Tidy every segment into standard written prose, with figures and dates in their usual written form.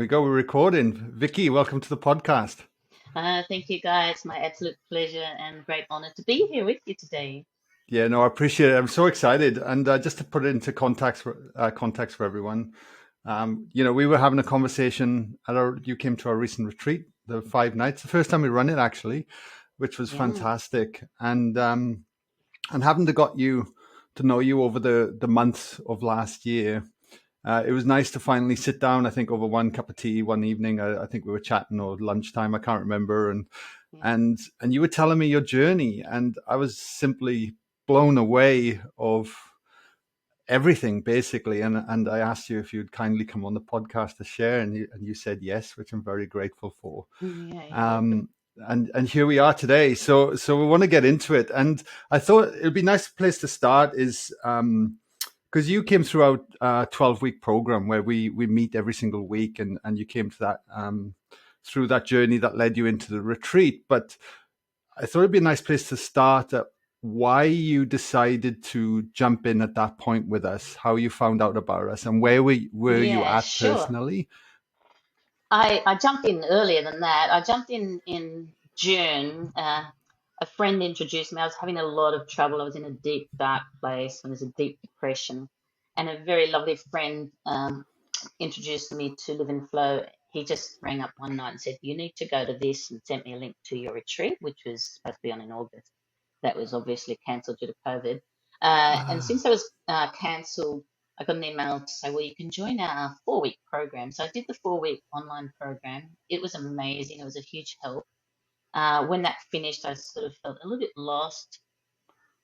we go. We're recording. Vicki, welcome to the podcast. Thank you, guys. My absolute pleasure and great honor to be here with you today. Yeah, no, I appreciate it. I'm so excited. And just to put it into context for everyone, we were having a conversation you came to our recent retreat, the 5 nights, the first time we run it actually, which was Yeah, fantastic. And having got you to know you over the months of last year, it was nice to finally sit down. I think over one cup of tea one evening. I think we were chatting or lunchtime. I can't remember. And yeah, and and you were telling me your journey, and I was simply blown away of everything basically. And I asked you if you'd kindly come on the podcast to share, and you said yes, which I'm very grateful for. yeah. You're welcome. And here we are today. So we want to get into it, and I thought it'd be a nice place to start is because you came through our 12-week program where we meet every single week, and you came to that through that journey that led you into the retreat. But I thought it'd be a nice place to start at why you decided to jump in at that point with us, how you found out about us, and were you Yeah, at sure. personally? I jumped in earlier than that. I jumped in June. A friend introduced me. I was having a lot of trouble. I was in a deep, dark place. And there's a deep depression, and a very lovely friend introduced me to Live and Flow. He just rang up one night and said, "You need to go to this," and sent me a link to your retreat, which was supposed to be on in August. That was obviously cancelled due to COVID. And Ah, since that was cancelled, I got an email to say, well, you can join our 4 week program. So I did the 4 week online program. It was amazing. It was a huge help. When that finished, I sort of felt a little bit lost,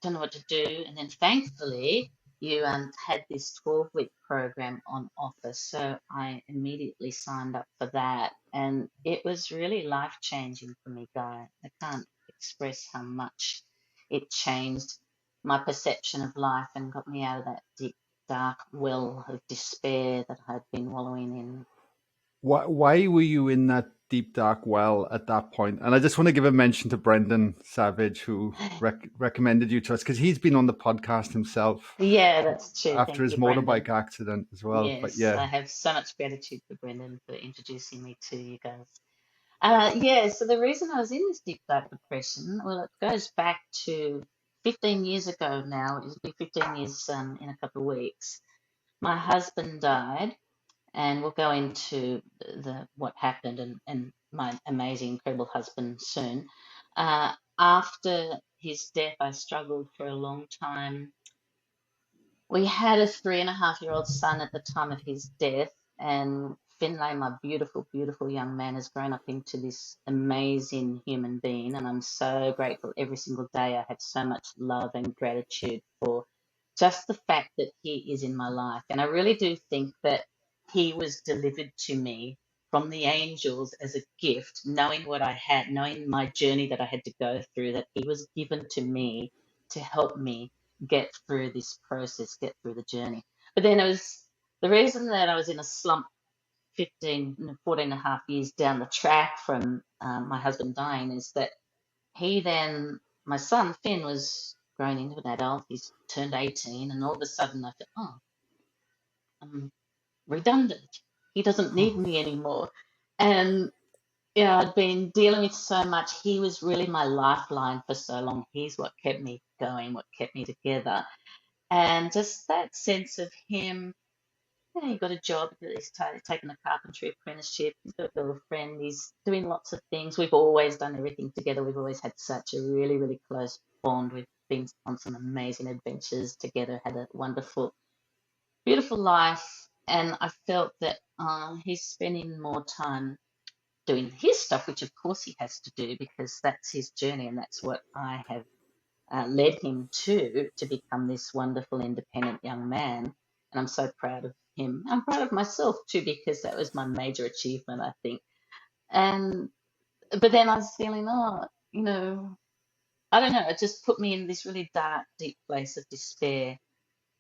don't know what to do. And then thankfully, you had this 12-week program on offer. So I immediately signed up for that. And it was really life-changing for me, Guy. I can't express how much it changed my perception of life and got me out of that deep, dark well of despair that I'd been wallowing in. why were you in that deep dark well at that point? And I just want to give a mention to Brendan Savage, who recommended you to us, because he's been on the podcast himself Yeah, that's true. after Thank his you, Brendan. motorbike accident as well. But Yes, yeah, I have so much gratitude for Brendan for introducing me to you guys. Yeah, so the reason I was in this deep dark depression, well, it goes back to 15 years ago now. It'll be 15 years in a couple of weeks. My husband died, and we'll go into the what happened and my amazing, incredible husband soon. After his death, I struggled for a long time. We had a 3.5-year-old son at the time of his death, and Finlay, my beautiful, beautiful young man, has grown up into this amazing human being. And I'm so grateful every single day. I have so much love and gratitude for just the fact that he is in my life. And I really do think that he was delivered to me from the angels as a gift, knowing what I had, knowing my journey that I had to go through, that he was given to me to help me get through this process, get through the journey. But then it was the reason that I was in a slump 15, 14 and a half years down the track from my husband dying is that he then, my son Finn was grown into an adult, he's turned 18, and all of a sudden I thought, oh, I'm redundant. He doesn't need me anymore. And yeah, I'd been dealing with so much. He was really my lifeline for so long. He's what kept me going, what kept me together. And just that sense of him, he got a job, he's taken a carpentry apprenticeship, he's got a girlfriend, he's doing lots of things. We've always done everything together. We've always had such a really, really close bond. We've been on some amazing adventures together, had a wonderful, beautiful life. And I felt that he's spending more time doing his stuff, which of course he has to do because that's his journey and that's what I have led him to become this wonderful, independent young man. And I'm so proud of him. I'm proud of myself too because that was my major achievement, I think. And but then I was feeling, I don't know, it just put me in this really dark, deep place of despair.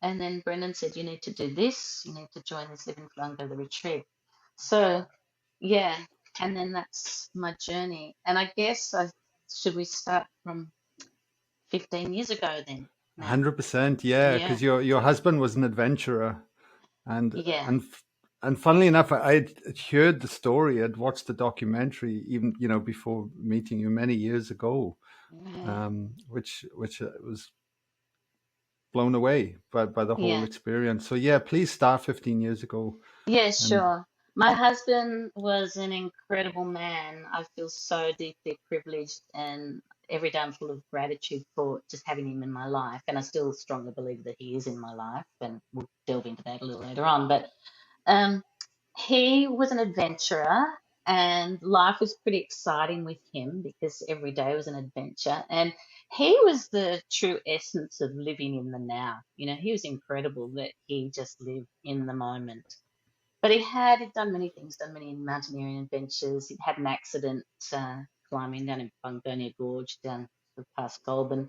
And then Brendan said, you need to do this, you need to join this Living Flow and go to the retreat. So yeah, and then that's my journey. And I guess should we start from 15 years ago then now? 100%, yeah. Yeah, Because your husband was an adventurer, and yeah, and and funnily enough, I'd heard the story. I'd watched the documentary even before meeting you many years ago, Yeah. which was blown away by the whole Yeah. experience. So yeah, please start 15 years ago. Yeah, And sure. My husband was an incredible man. I feel so deeply privileged, and every day I'm full of gratitude for just having him in my life. And I still strongly believe that he is in my life, and we'll delve into that a little later on. But um, he was an adventurer, and life was pretty exciting with him because every day was an adventure. And he was the true essence of living in the now. He was incredible that he just lived in the moment. But he'd done many things, done many mountaineering adventures. He'd had an accident climbing down in Bungonia Gorge, down past Goulburn,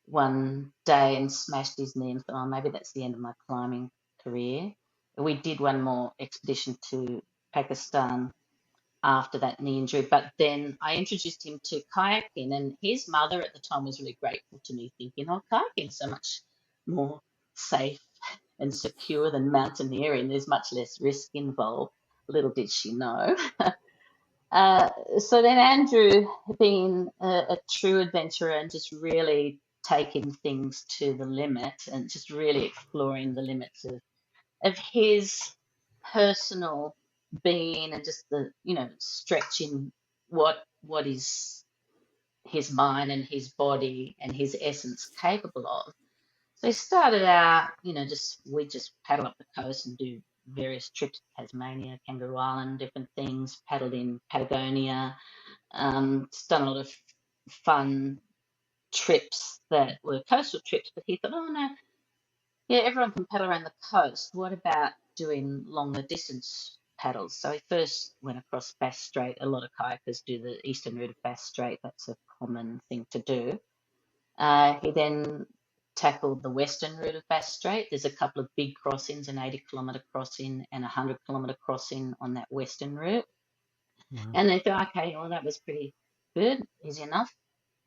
one day and smashed his knee and thought, oh, maybe that's the end of my climbing career. We did one more expedition to Pakistan after that knee injury, but then I introduced him to kayaking, and his mother at the time was really grateful to me, thinking, oh, kayaking's so much more safe and secure than mountaineering. There's much less risk involved. Little did she know. So then Andrew, being a true adventurer and just really taking things to the limit and just really exploring the limits of his personal being and just stretching what is his mind and his body and his essence capable of. So he started out, we just paddle up the coast and do various trips to Tasmania, Kangaroo Island, different things, paddled in Patagonia, just done a lot of fun trips that were coastal trips. But he thought, oh no, yeah, everyone can paddle around the coast. What about doing longer distance paddles? So he first went across Bass Strait. A lot of kayakers do the eastern route of Bass Strait. That's a common thing to do. He then tackled the western route of Bass Strait. There's a couple of big crossings, an 80-kilometre crossing and a 100-kilometre crossing on that western route. wow. And they thought, okay, well, that was pretty good, easy enough.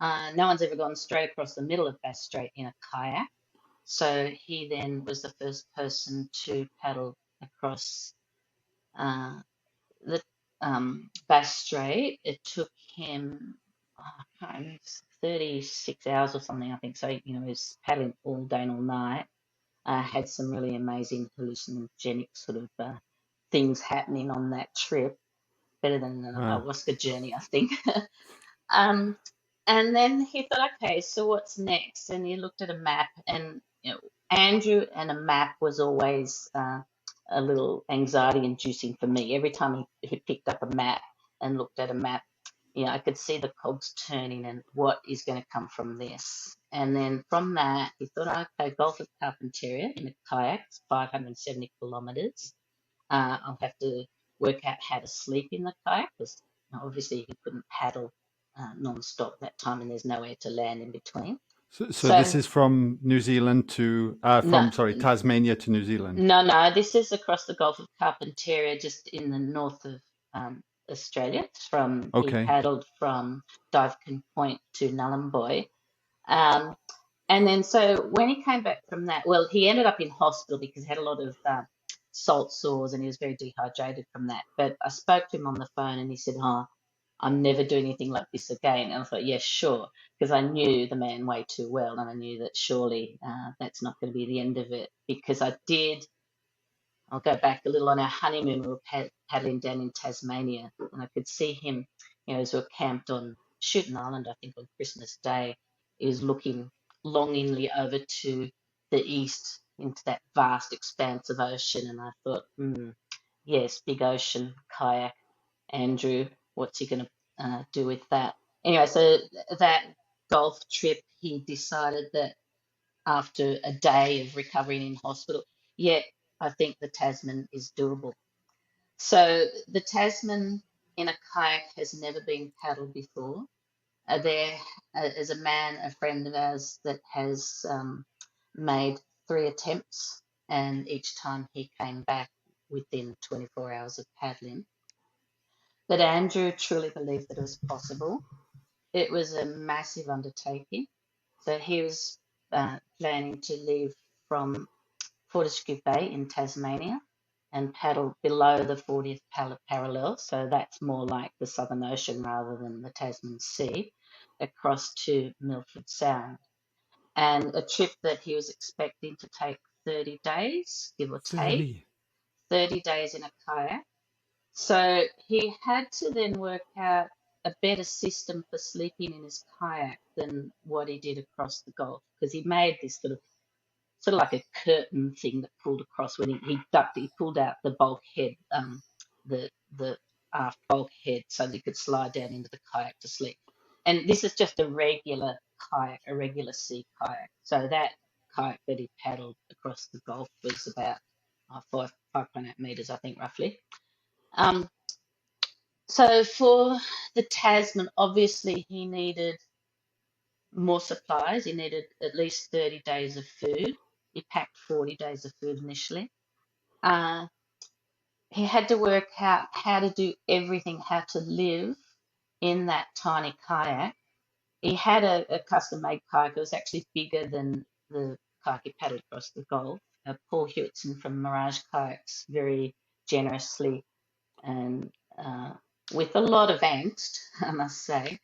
No one's ever gone straight across the middle of Bass Strait in a kayak. So he then was the first person to paddle across uh, the Bass Strait. It took him, I can't remember, 36 hours or something, I think. So, he was paddling all day and all night. Had some really amazing hallucinogenic sort of things happening on that trip. Better than an Wow. ayahuasca journey, I think. Um, and then he thought, okay, so what's next? And he looked at a map, and Andrew and a map was always a little anxiety inducing for me. Every time he picked up a map and looked at a map, I could see the cogs turning and what is going to come from this. And then from that, he thought, okay, Gulf of Carpentaria in a kayak, 570 kilometres. I'll have to work out how to sleep in the kayak because obviously he couldn't paddle non-stop that time and there's nowhere to land in between. So this So is from New Zealand to no, from sorry Tasmania to New Zealand. no, this is across the Gulf of Carpentaria, just in the north of Australia. He Okay. paddled from Divecombe Point to Nullumboy. Um, And then, so when he came back from that, well, he ended up in hospital because he had a lot of salt sores and he was very dehydrated from that. But I spoke to him on the phone and he said, oh, I'm never doing anything like this again. And I thought, yes, sure, because I knew the man way too well and I knew that surely that's not going to be the end of it because I'll go back a little on our honeymoon. We were paddling down in Tasmania, and I could see him, as we were camped on Shooten Island, I think on Christmas Day. He was looking longingly over to the east into that vast expanse of ocean, and I thought, yes, big ocean, kayak, Andrew, what's he going to do with that? Anyway, so that golf trip, he decided that after a day of recovering in hospital. Yet I think the Tasman is doable. So the Tasman in a kayak has never been paddled before. There is a man, a friend of ours, that has made 3 attempts, and each time he came back within 24 hours of paddling. But Andrew truly believed that it was possible. It was a massive undertaking. So he was planning to leave from Fortescue Bay in Tasmania and paddled below the 40th parallel, so that's more like the Southern Ocean rather than the Tasman Sea, across to Milford Sound. And a trip that he was expecting to take 30 days, give or take, 30. 30 days in a kayak. So he had to then work out a better system for sleeping in his kayak than what he did across the Gulf, because he made this sort of like a curtain thing that pulled across when he pulled out the bulkhead, the aft bulkhead, so that he could slide down into the kayak to sleep. And this is just a regular kayak, a regular sea kayak. So that kayak that he paddled across the Gulf was about 5.8 meters, I think, roughly. Um, so for the Tasman, obviously he needed more supplies. He needed at least 30 days of food. He packed 40 days of food initially. Uh, he had to work out how to do everything, how to live in that tiny kayak. He had a custom made kayak. It was actually bigger than the kayak he paddled across the Gulf. Paul Hewitson from Mirage Kayaks very generously and with a lot of angst, I must say,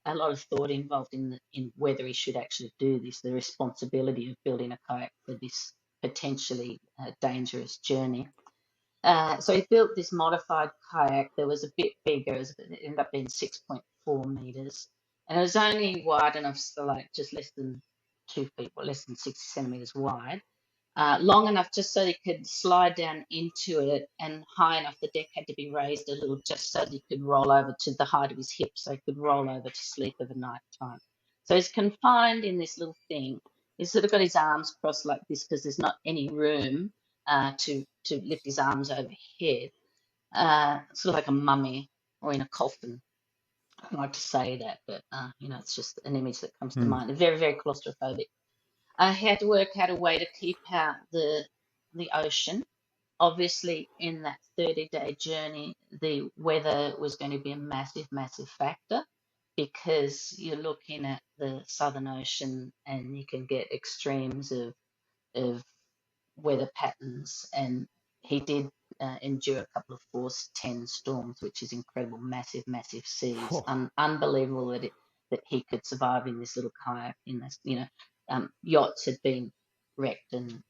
a lot of thought involved in whether he should actually do this, the responsibility of building a kayak for this potentially dangerous journey. So he built this modified kayak that was a bit bigger. It ended up being 6.4 meters, and it was only wide enough, so like just less than 2 feet, or less than 60 centimeters wide, long enough just so they could slide down into it, and high enough the deck had to be raised a little just so that he could roll over to the height of his hips, so he could roll over to sleep over night time. So he's confined in this little thing. He's sort of got his arms crossed like this because there's not any room to lift his arms overhead, sort of like a mummy or in a coffin. I don't like to say that, but it's just an image that comes to Hmm. mind. Very, very claustrophobic. I had to work out a way to keep out the ocean. Obviously, in that 30-day journey, the weather was going to be a massive, massive factor because you're looking at the Southern Ocean and you can get extremes of weather patterns. And he did endure a couple of force 10 storms, which is incredible, massive, massive seas. Whoa. Unbelievable that he could survive in this little kayak. In this, yachts had been wrecked and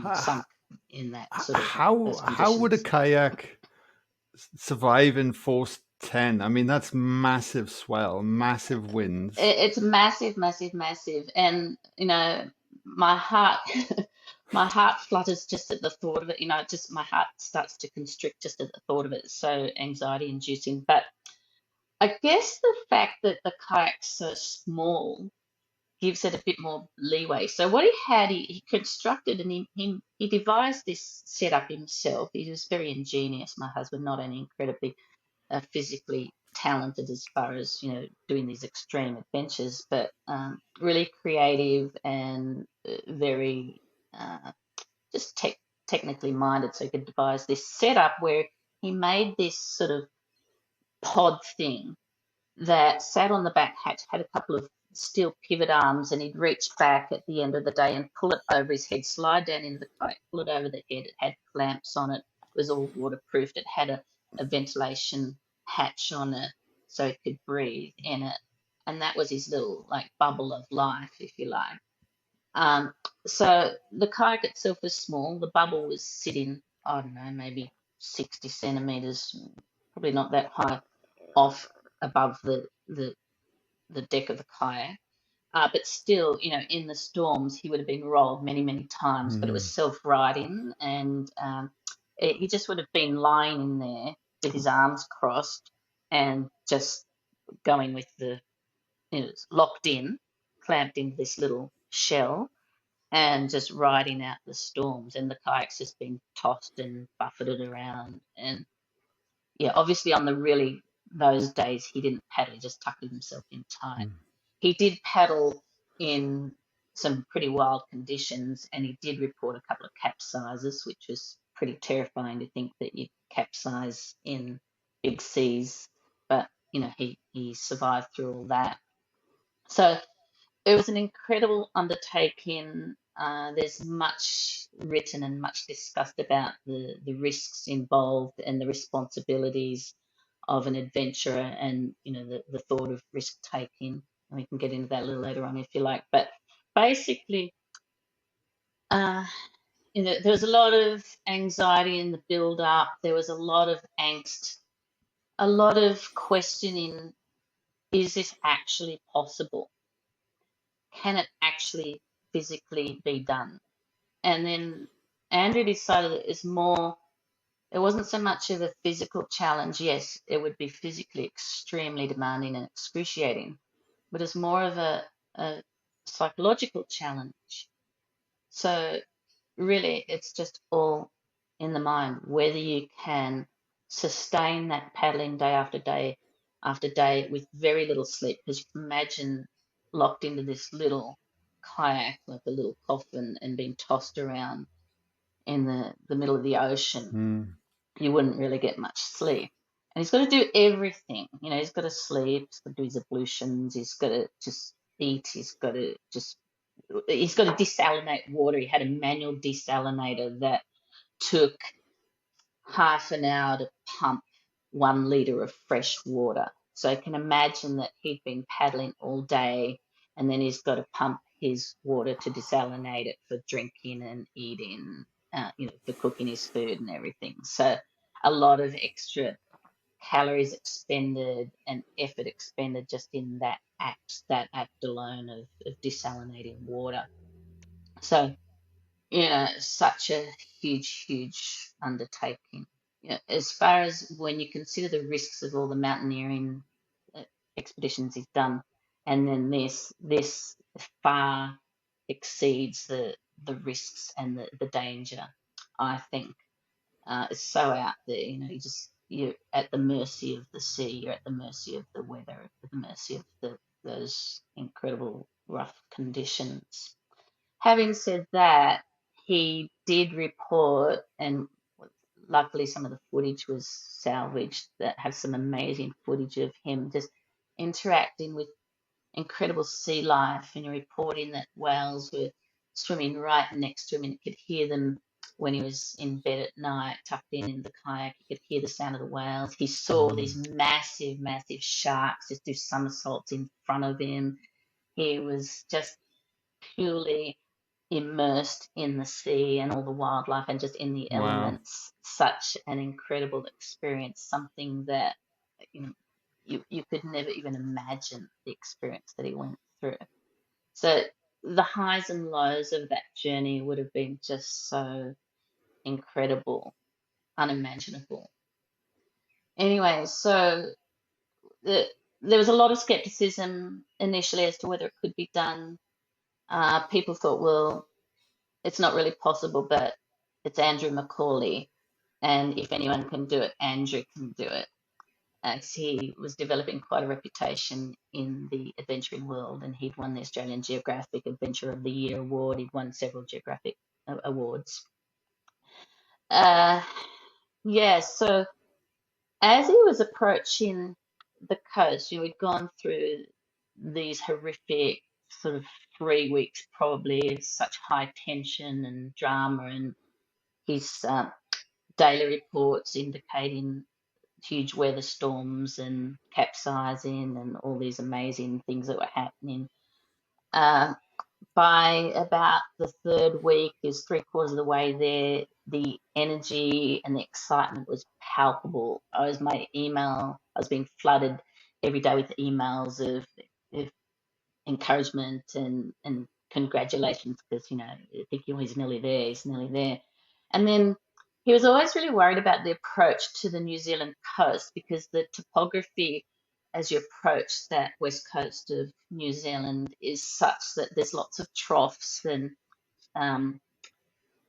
Ha- sunk in that sort of those how would a conditions. kayak survive in force 10? I mean, that's massive swell, massive winds. It's massive, massive, massive, and my heart, my heart flutters just at the thought of it. Just my heart starts to constrict just at the thought of it. It's so anxiety inducing. But I guess the fact that the kayak's so small gives it a bit more leeway. So what he had, he constructed and he devised this setup himself. He was very ingenious, my husband, not only incredibly physically talented as far as doing these extreme adventures, but really creative and very just technically minded. So he could devise this setup where he made this sort of pod thing that sat on the back hatch, had a couple of steel pivot arms, and he'd reach back at the end of the day and pull it over his head, slide down into the kayak, pull it over the head. It had clamps on it. It was all waterproofed. It had a ventilation hatch on it so it could breathe in it. And that was his little like bubble of life, if you like. Um, so the kayak itself was small. The bubble was sitting, I don't know, maybe 60 centimeters, probably not that high off above the deck of the kayak. But still, in the storms, he would have been rolled many, many times, but it was Hmm. self-righting, and he just would have been lying in there with his arms crossed and just going with locked in, clamped into this little shell, and just riding out the storms. And the kayak's just been tossed and buffeted around. And yeah, obviously on those days he didn't paddle, he just tucked himself in tight. He did paddle in some pretty wild conditions, and he did report a couple of capsizes, which was pretty terrifying to think that you'd capsize in big seas. But he survived through all that. So it was an incredible undertaking. There's much written and much discussed about the risks involved and the responsibilities of an adventurer, and the thought of risk taking. And we can get into that a little later on if you like. But basically, uh, there was a lot of anxiety in the build up. There was a lot of angst, a lot of questioning. Is this actually possible? Can it actually physically be done? And then Andrew decided that it wasn't so much of a physical challenge. Yes, it would be physically extremely demanding and excruciating, but it's more of a psychological challenge. So really, it's just all in the mind, whether you can sustain that paddling day after day with very little sleep, because you can imagine locked into this little kayak, like a little coffin, and being tossed around in the middle of the ocean. Mm. You wouldn't really get much sleep. And he's got to do everything. He's got to sleep, he's got to do his ablutions, he's got to just eat, he's got to desalinate water. He had a manual desalinator that took half an hour to pump 1 litre of fresh water. So I can imagine that he'd been paddling all day, and then he's got to pump his water to desalinate it for drinking and eating, for cooking his food and everything. So a lot of extra calories expended and effort expended just in that act alone of desalinating water. So such a huge, huge undertaking. As far as when you consider the risks of all the mountaineering uh, expeditions he's done, and then this far exceeds the risks and the danger. I think it's so out there. You're at the mercy of the sea, you're at the mercy of the weather, at the mercy of those incredible rough conditions. Having said that, he did report, and luckily some of the footage was salvaged, that have some amazing footage of him just interacting with incredible sea life, and reporting that whales were swimming right next to him, and he could hear them when he was in bed at night, tucked in the kayak. He could hear the sound of the whales. He saw these Mm. massive, massive sharks just do somersaults in front of him. He was just purely immersed in the sea and all the wildlife and just in the Wow. elements. Such an incredible experience, something that you know you could never even imagine the experience that he went through. So the highs and lows of that journey would have been just so incredible, unimaginable. Anyway, so the, there was a lot of skepticism initially as to whether it could be done. People thought, well, it's not really possible, but it's Andrew McAuley, and if anyone can do it, Andrew can do it. As he was developing quite a reputation in the adventuring world, and he'd won the Australian Geographic Adventure of the Year award. He'd won several geographic awards. Uh, yeah, so as he was approaching the coast, we'd gone through these horrific sort of 3 weeks, probably such high tension and drama, and his daily reports indicating huge weather storms and capsizing and all these amazing things that were happening. Uh, by about the third week, is 3/4 of the way there, the energy and the excitement was palpable. I was being flooded every day with emails of encouragement and congratulations, because thinking, he's nearly there, he's nearly there. And then he was always really worried about the approach to the New Zealand coast, because the topography as you approach that west coast of New Zealand is such that there's lots of troughs, and um,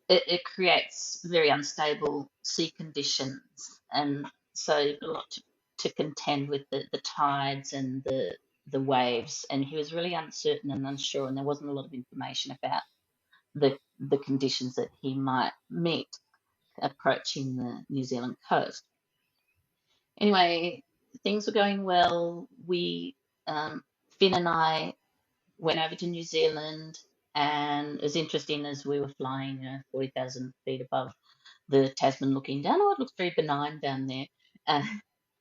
it creates very unstable sea conditions, and so you've got a lot to contend with the tides and the waves. And he was really uncertain and unsure, and there wasn't a lot of information about the conditions that he might meet approaching the New Zealand coast. Anyway, things were going well. Finn and I went over to New Zealand. And it was interesting as we were flying, 40,000 feet above the Tasman, looking down. Oh, it looks very benign down there. Uh,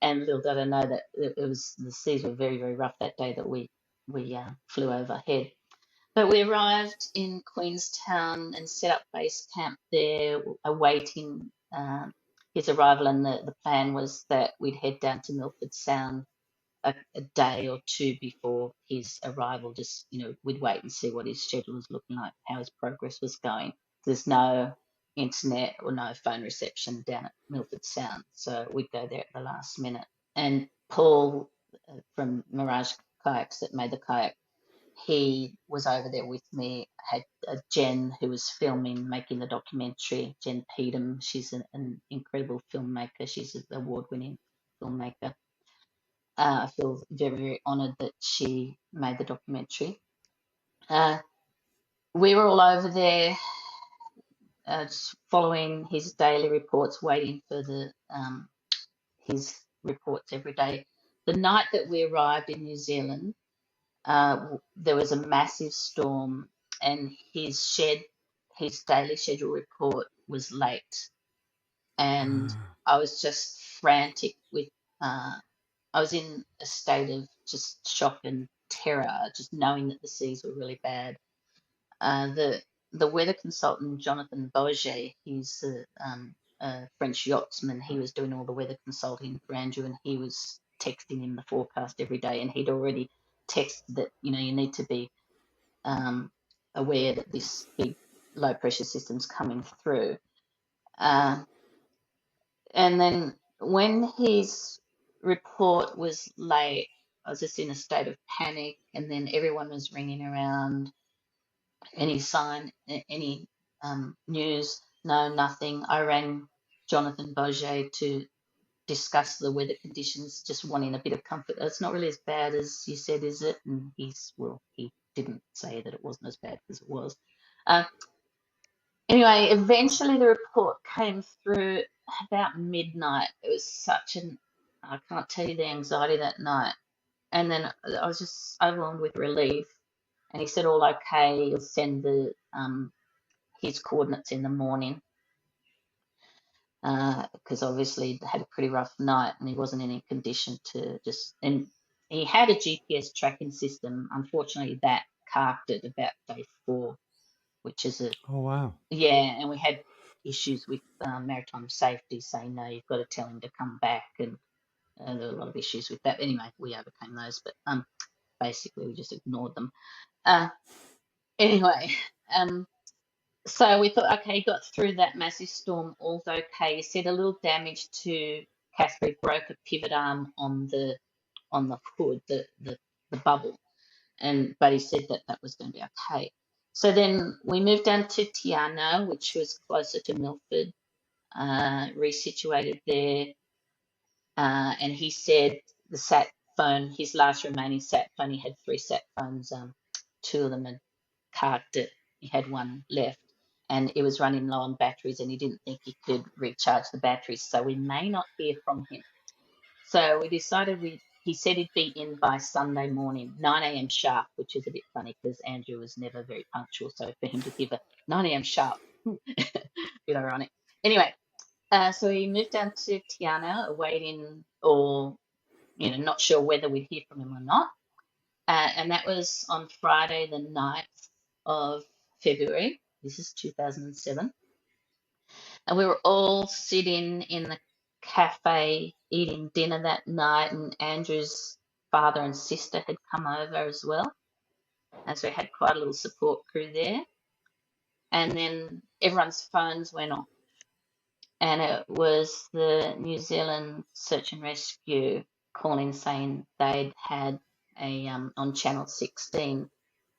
and little did I know that the seas were very, very rough that day that we flew overhead. But we arrived in Queenstown and set up base camp there, awaiting his arrival. And the plan was that we'd head down to Milford Sound a day or two before his arrival. Just, we'd wait and see what his schedule was looking like, how his progress was going. There's no internet or no phone reception down at Milford Sound, so we'd go there at the last minute. And Paul from Mirage Kayaks that made the kayak, he was over there with me. I had Jen, who was filming, making the documentary. Jen Peetham, she's an incredible filmmaker. She's an award-winning filmmaker. I feel very, very honoured that she made the documentary. Uh, we were all over there following his daily reports, waiting for his reports every day. The night that we arrived in New Zealand, there was a massive storm, and his daily schedule report was late, and I was just frantic with. I was in a state of just shock and terror, just knowing that the seas were really bad. The weather consultant Jonathan Bourget, he's a French yachtsman. He was doing all the weather consulting for Andrew, and he was texting him the forecast every day. And he'd already texted that you need to be aware that this big low pressure system's coming through. And then when his report was late, I was just in a state of panic, and then everyone was ringing around. Any sign, any news? No, nothing. I rang Jonathan Bourget to discuss the weather conditions, just wanting a bit of comfort. It's not really as bad as you said, is it? And he didn't say that it wasn't as bad as it was. Uh, Anyway, eventually the report came through about midnight. It was I can't tell you the anxiety that night. And then I was just overwhelmed with relief. And he said, all okay, he'll send his coordinates in the morning. Because obviously he had a pretty rough night and he wasn't in any condition to and he had a GPS tracking system. Unfortunately, that carked it about day 4, which is Oh wow. yeah, and we had issues with maritime safety saying, no, you've got to tell him to come back. And there were a lot of issues with that. Anyway, we overcame those, but basically we just ignored them. Uh, anyway, so we thought, okay, he got through that massive storm, all's okay. He said a little damage to Casper, broke a pivot arm on the hood, the bubble, but he said that that was going to be okay. So then we moved down to Tiana, which was closer to Milford, resituated there, and he said the sat phone, his last remaining sat phone, he had 3 sat phones, 2 of them had carked it. He had one left, and it was running low on batteries, and he didn't think he could recharge the batteries. So we may not hear from him. So we decided he said he'd be in by Sunday morning, 9 a.m. sharp, which is a bit funny because Andrew was never very punctual. So for him to give a 9 a.m. sharp, a bit ironic. Anyway, so he moved down to Tiana, awaiting or, not sure whether we'd hear from him or not. And that was on Friday, the 9th of February. This is 2007. And we were all sitting in the cafe eating dinner that night, and Andrew's father and sister had come over as well. And so we had quite a little support crew there. And then everyone's phones went off. And it was the New Zealand Search and Rescue calling saying they'd had on Channel 16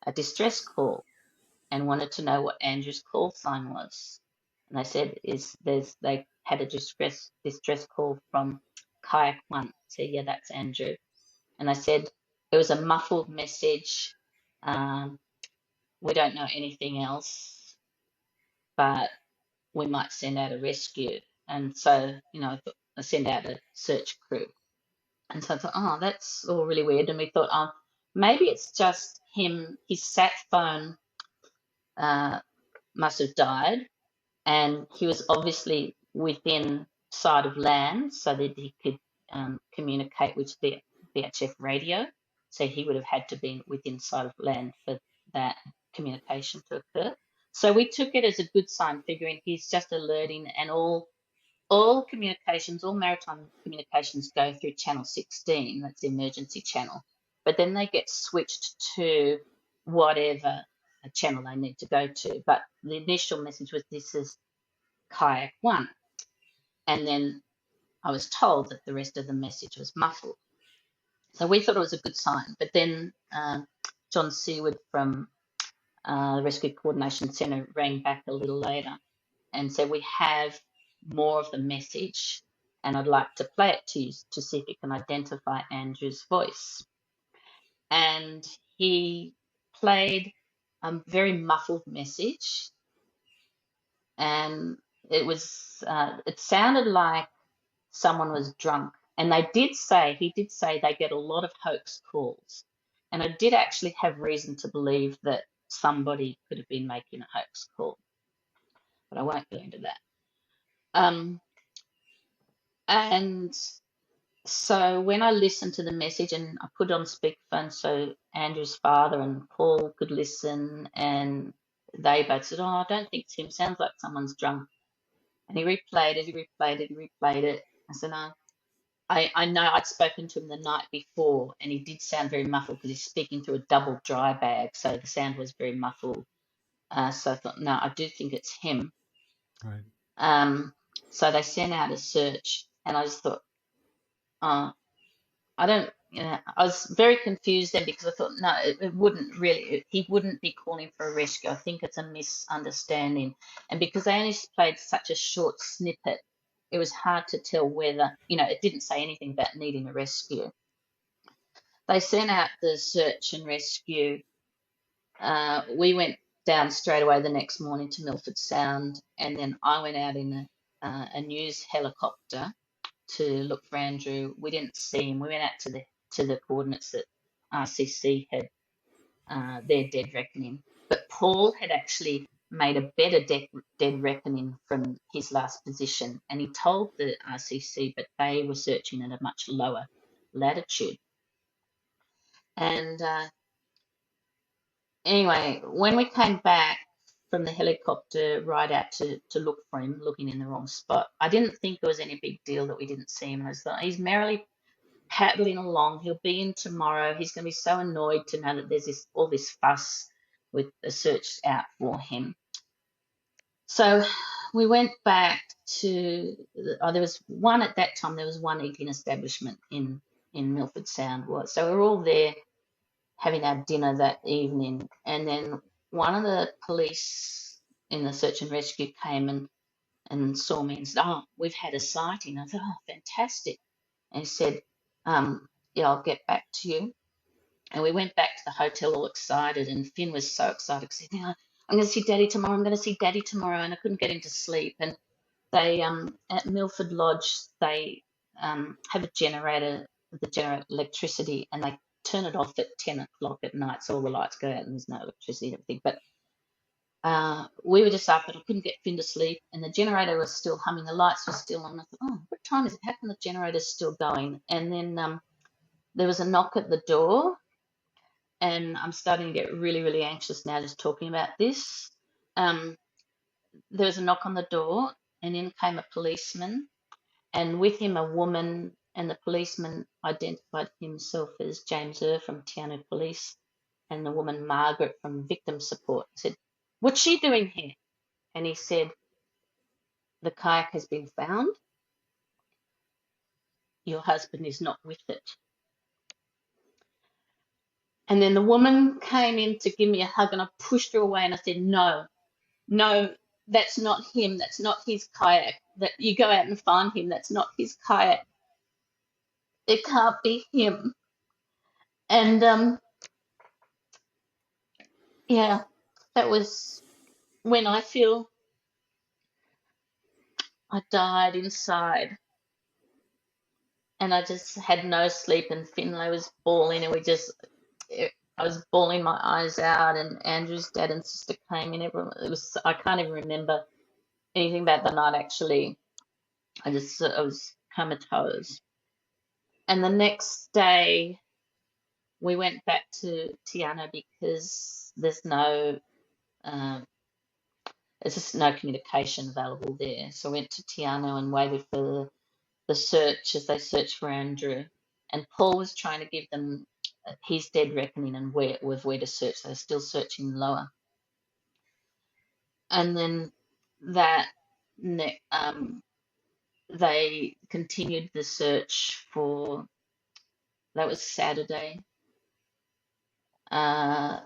a distress call and wanted to know what Andrew's call sign was. And they said they had a distress call from Kayak One. So yeah, that's Andrew. And they said it was a muffled message. We don't know anything else, but we might send out a rescue. And so, I send out a search crew. And so I thought, oh, that's all really weird. And we thought, oh, maybe it's just his sat phone must have died, and he was obviously within sight of land so that he could communicate with the VHF radio. So he would have had to be within sight of land for that communication to occur. So we took it as a good sign, figuring he's just alerting, and all communications, all maritime communications go through channel 16, that's the emergency channel, but then they get switched to whatever channel they need to go to. But the initial message was, this is kayak 1. And then I was told that the rest of the message was muffled. So we thought it was a good sign. But then John Seaward from the Rescue Coordination Centre rang back a little later and said, we have more of the message and I'd like to play it to you to see if you can identify Andrew's voice. And he played a very muffled message, and it sounded like someone was drunk. And he did say they get a lot of hoax calls. And I did actually have reason to believe that somebody could have been making a hoax call, but I won't go into that. And so when I listened to the message and I put it on speakerphone so Andrew's father and Paul could listen, and they both said, oh, I don't think it's him, sounds like someone's drunk. And he replayed it. I said, no, I know I'd spoken to him the night before and he did sound very muffled because he's speaking through a double dry bag, so the sound was very muffled. So I thought, no, I do think it's him. Right. So they sent out a search, and I just thought, I don't, I was very confused then because I thought, no, it wouldn't really, he wouldn't be calling for a rescue. I think it's a misunderstanding. And because they only played such a short snippet, it was hard to tell whether, it didn't say anything about needing a rescue. They sent out the search and rescue. We went down straight away the next morning to Milford Sound, and then I went out in a news helicopter to look for Andrew. We didn't see him. We went out to the coordinates that RCC had their dead reckoning. But Paul had actually made a better dead reckoning from his last position, and he told the RCC, but they were searching at a much lower latitude. And anyway, when we came back from the helicopter right out to look for him, looking in the wrong spot, I didn't think it was any big deal that we didn't see him. I thought, he's merrily paddling along. He'll be in tomorrow. He's going to be so annoyed to know that there's all this fuss with the search out for him. So we went back to, there was one at that time, there was one eating establishment in Milford Sound. So we were all there having our dinner that evening. And then one of the police in the search and rescue came and saw me and said, oh, we've had a sighting. I thought, oh, fantastic. And he said, yeah, I'll get back to you. And we went back to the hotel all excited, and Finn was so excited because he said, I'm going to see Daddy tomorrow. I'm going to see Daddy tomorrow. And I couldn't get him to sleep. And they, at Milford Lodge, they have a generator that generates electricity, and they turn it off at 10 o'clock at night, so all the lights go out and there's no electricity and everything. But we were just up, and I couldn't get Finn to sleep, and the generator was still humming, the lights were still on. I thought, oh, what time is it? How come the generator's still going? And then there was a knock at the door, and I'm starting to get really, really anxious now just talking about this. There was a knock on the door, and in came a policeman, and with him a woman, and the policeman identified himself as James from Tiano Police, and the woman Margaret from Victim Support. I said, what's she doing here? And he said, the kayak has been found. Your husband is not with it. And then the woman came in to give me a hug, and I pushed her away, and I said, no, that's not him. That's not his kayak. That you go out and find him. That's not his kayak. It can't be him. And yeah, that was when I feel I died inside, and I just had no sleep, and Finlay was bawling, and I was bawling my eyes out, and Andrew's dad and sister came in. Everyone, it was, I can't even remember anything about the night actually. I was comatose. And the next day, we went back to Tiana because um, there's just no communication available there. So I went to Tiana and waited for the search as they searched for Andrew. And Paul was trying to give them his dead reckoning and where to search. They're still searching lower. And then that they continued the search for, that was Saturday. Uh,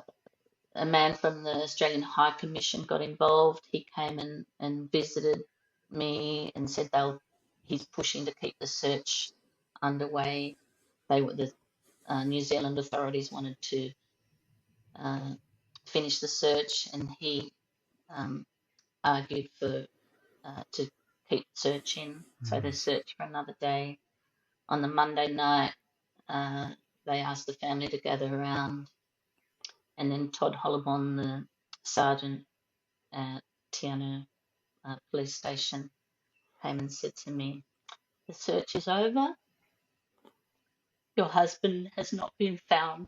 a man from the Australian High Commission got involved. He came and visited me and said he's pushing to keep the search underway. The New Zealand authorities wanted to uh, finish the search, and he um, argued for to keep searching. So they searched for another day. On the Monday night, uh, they asked the family to gather around, and then Todd Hollabon, the sergeant at Tiana police station, came and said to me, "The search is over. Your husband has not been found."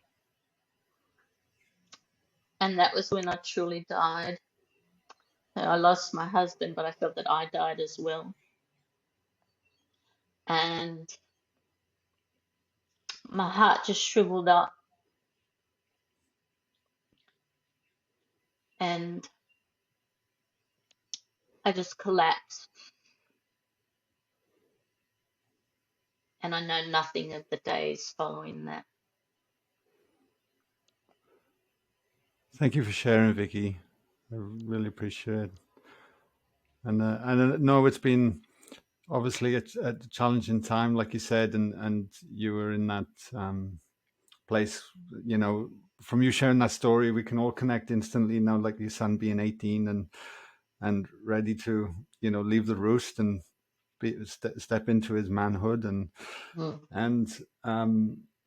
And that was when I truly died. I lost my husband, but I felt that I died as well. And my heart just shriveled up, and I just collapsed. And I know nothing of the days following that. Thank you for sharing, Vicky. I really appreciate it. And no, it's been obviously a challenging time, like you said, and you were in that place. You know, from you sharing that story, we can all connect instantly now. Like your son being 18 and ready to, you know, leave the roost and step into his manhood, Mm. and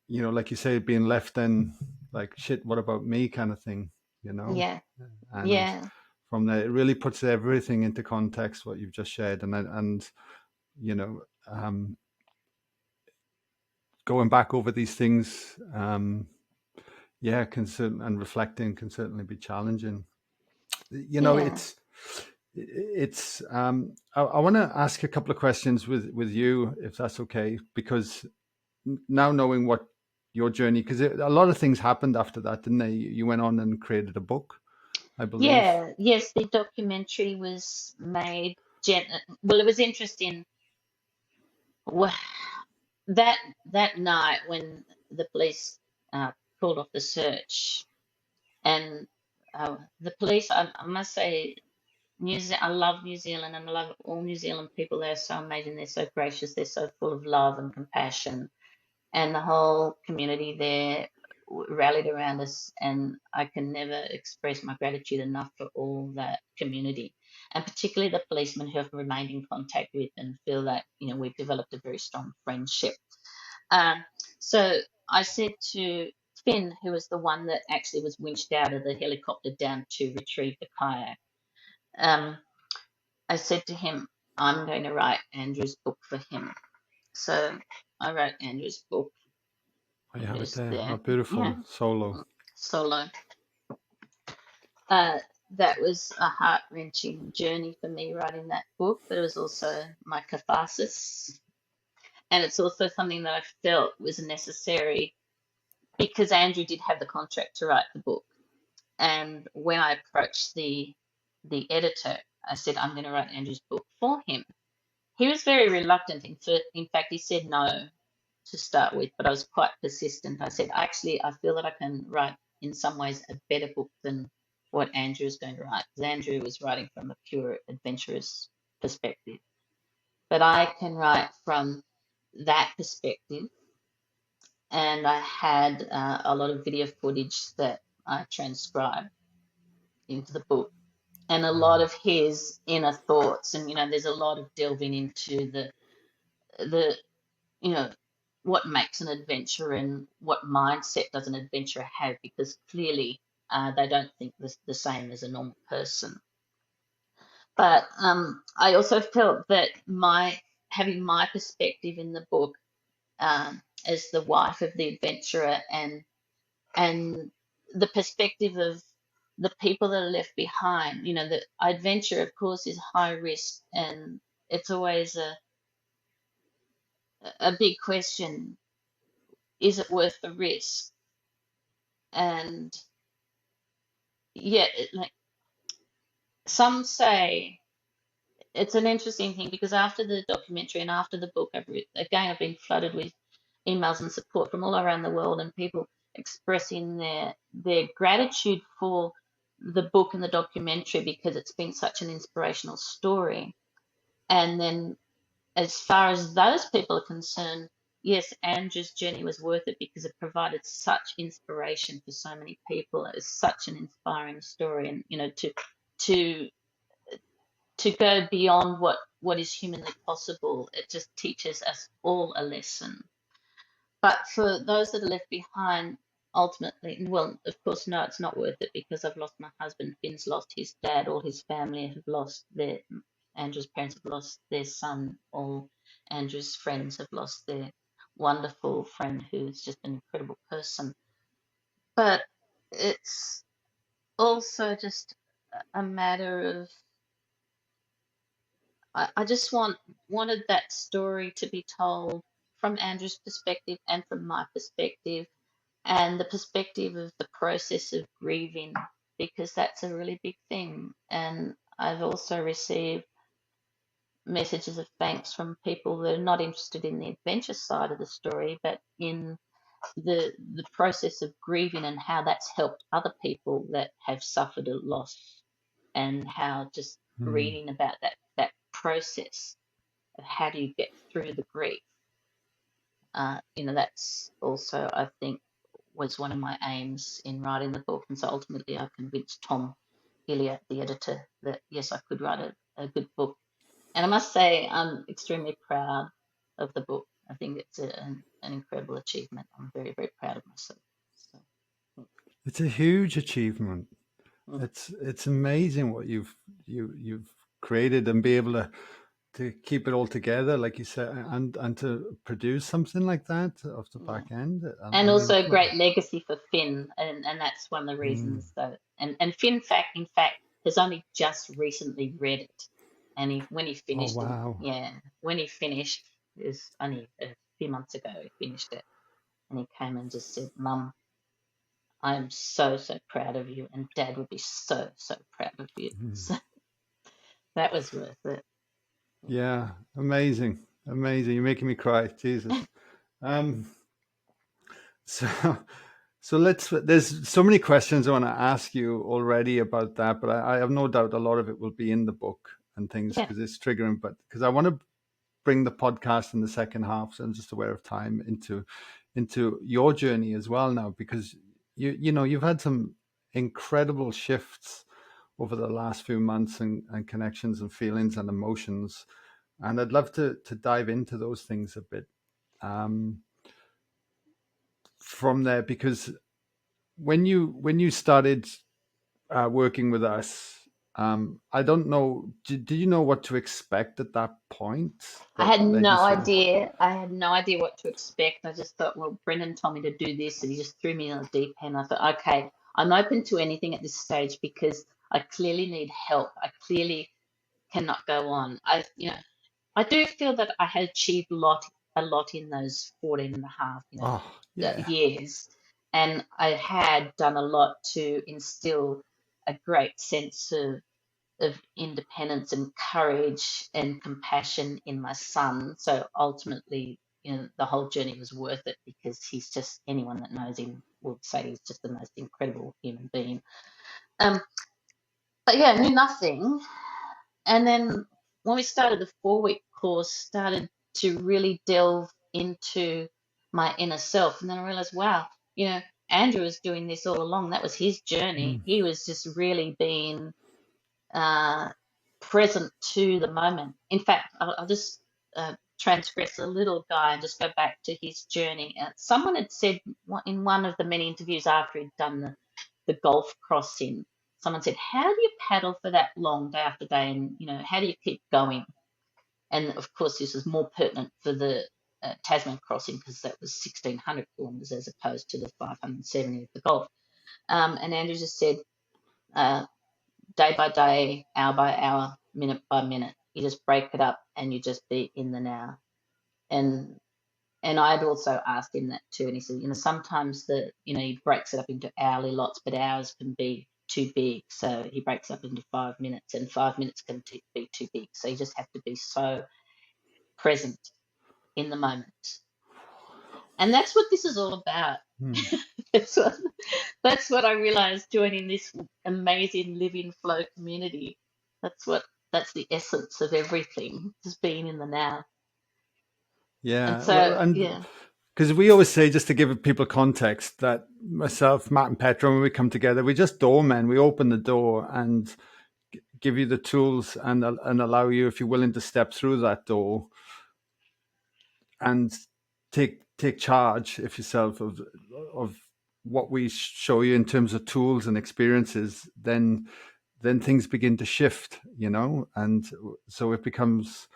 you know, like you say, being left then like shit. What about me, kind of thing, you know, Yeah, and yeah, from there, it really puts everything into context what you've just shared, and you know, going back over these things, yeah, and reflecting can certainly be challenging. You know, yeah, it's. I want to ask a couple of questions with you, if that's okay, because now knowing what your journey, because a lot of things happened after that, didn't they? You went on and created a book, I believe. yeah. Yes, the documentary was made. Well, it was interesting. Wha- That that night when the police called off the search, and the police, I must say, I love New Zealand, and I love all New Zealand people. They're so amazing. They're so gracious. They're so full of love and compassion, and the whole community there rallied around us. And I can never express my gratitude enough for all that community, and particularly the policemen who have remained in contact with, and feel that we've developed a very strong friendship. Um, so I said to Finn, who was the one that actually was winched out of the helicopter down to retrieve the kayak, um, I said to him, "I'm going to write Andrew's book for him." So I wrote Andrew's book. I It have it is there. Oh, there. beautiful Yeah, solo. solo. Uh, that was a heart-wrenching journey for me writing that book, but it was also my catharsis. And it's also something that I felt was necessary because Andrew did have the contract to write the book. And when I approached the editor, I said, "I'm going to write Andrew's book for him." He was very reluctant. In fact, he said no to start with, but I was quite persistent. I said, "Actually, I feel that I can write in some ways a better book than what Andrew is going to write, because Andrew was writing from a pure adventurous perspective. But I can write from that perspective." And I had a lot of video footage that I transcribed into the book, and a lot Wow. of his inner thoughts. And there's a lot of delving into the you know what makes an adventurer and what mindset does an adventurer have, because clearly they don't think the same as a normal person. But I also felt that my having my perspective in the book, as the wife of the adventurer, and the perspective of the people that are left behind. The adventure, of course, is high risk, and it's always a big question: is it worth the risk? And yet, like some say, it's an interesting thing because after the documentary and after the book, I've been flooded with emails and support from all around the world, and people expressing their gratitude for the book and the documentary because it's been such an inspirational story. And then, as far as those people are concerned, yes, Andrew's journey was worth it because it provided such inspiration for so many people. It's such an inspiring story, and to to go beyond what is humanly possible. It just teaches us all a lesson. But for those that are left behind, ultimately, well, of course, no, it's not worth it because I've lost my husband. Finn's lost his dad. All his family have lost Andrew's parents have lost their son. All Andrew's friends have lost their wonderful friend who's just an incredible person. But it's also just a matter of I just wanted that story to be told from Andrew's perspective and from my perspective, and the perspective of the process of grieving, because that's a really big thing. And I've also received messages of thanks from people that are not interested in the adventure side of the story, but in the process of grieving and how that's helped other people that have suffered a loss, and how just Hmm. reading about that process of how do you get through the grief. That's also, I think, was one of my aims in writing the book. And so ultimately, I convinced Tom Hillier, the editor, that yes, I could write a good book. And I must say, I'm extremely proud of the book. I think it's an incredible achievement. I'm very, very proud of myself. So, It's a huge achievement. mm, It's amazing what you've created and be able to keep it all together, like you said, and to produce something like that off the yeah. back end. I And mean, also a great legacy for Finn, and that's one of the mm, reasons that and Finn in fact has only just recently read it, and when he oh finished it, wow. yeah, when he finished, it was only a few months ago he finished it, and he came and just said, "Mum, I am so so proud of you, and Dad would be so so proud of you." Mm. So that was worth it. Yeah, amazing, amazing. You're making me cry, Jesus. Um, so so let's. There's so many questions I want to ask you already about that, but I have no doubt a lot of it will be in the book and things Yeah, because it's triggering. But because I want to bring the podcast in the second half, so I'm just aware of time, into your journey as well now, because you've had some incredible shifts over the last few months, and connections and feelings and emotions, and I'd love to dive into those things a bit, um, from there, because when you started working with us, I don't know, did you know what to expect at that point I that had led you no through? idea. I had no idea what to expect. I just thought, well, Brendan told me to do this, and he just threw me in the deep end. I thought, okay, I'm open to anything at this stage because I clearly need help. I clearly cannot go on. I do feel that I had achieved a lot in those 14 and a half, Oh yeah. years, and I had done a lot to instill a great sense of independence and courage and compassion in my son. So ultimately, the whole journey was worth it because he's just anyone that knows him will say he's just the most incredible human being. Um, but yeah, I knew nothing. And then when we started the 4-week course, started to really delve into my inner self. And then I realized, wow, Andrew was doing this all along. That was his journey. Mm, He was just really being uh, present to the moment. In fact, I'll just transgress a little guy and just go back to his journey. Someone had said in one of the many interviews after he'd done the golf crossing, someone said, "How do you paddle for that long day after day, and how do you keep going?" And of course, this was more pertinent for the Tasman crossing because that was 1,600 kilometres as opposed to the 570 of the Gulf. And Andrew just said, uh, day by day, hour by hour, minute by minute, you just break it up and you just be in the now. And I'd also asked him that too, and he said, sometimes he breaks it up into hourly lots, but hours can be too big, so he breaks up into 5 minutes, and 5 minutes can be too big. So you just have to be so present in the moment. And that's what this is all about. Hmm. that's what that's what I realized joining this amazing living flow community. That's the essence of everything, just being in the now. And Yeah, well, so and yeah, because we always say, just to give people context, that myself, Matt, and Petra, when we come together, we just doormen. We open the door and give you the tools and allow you, if you're willing to step through that door and take charge of yourself of what we show you in terms of tools and experiences, then things begin to shift, and so it becomes,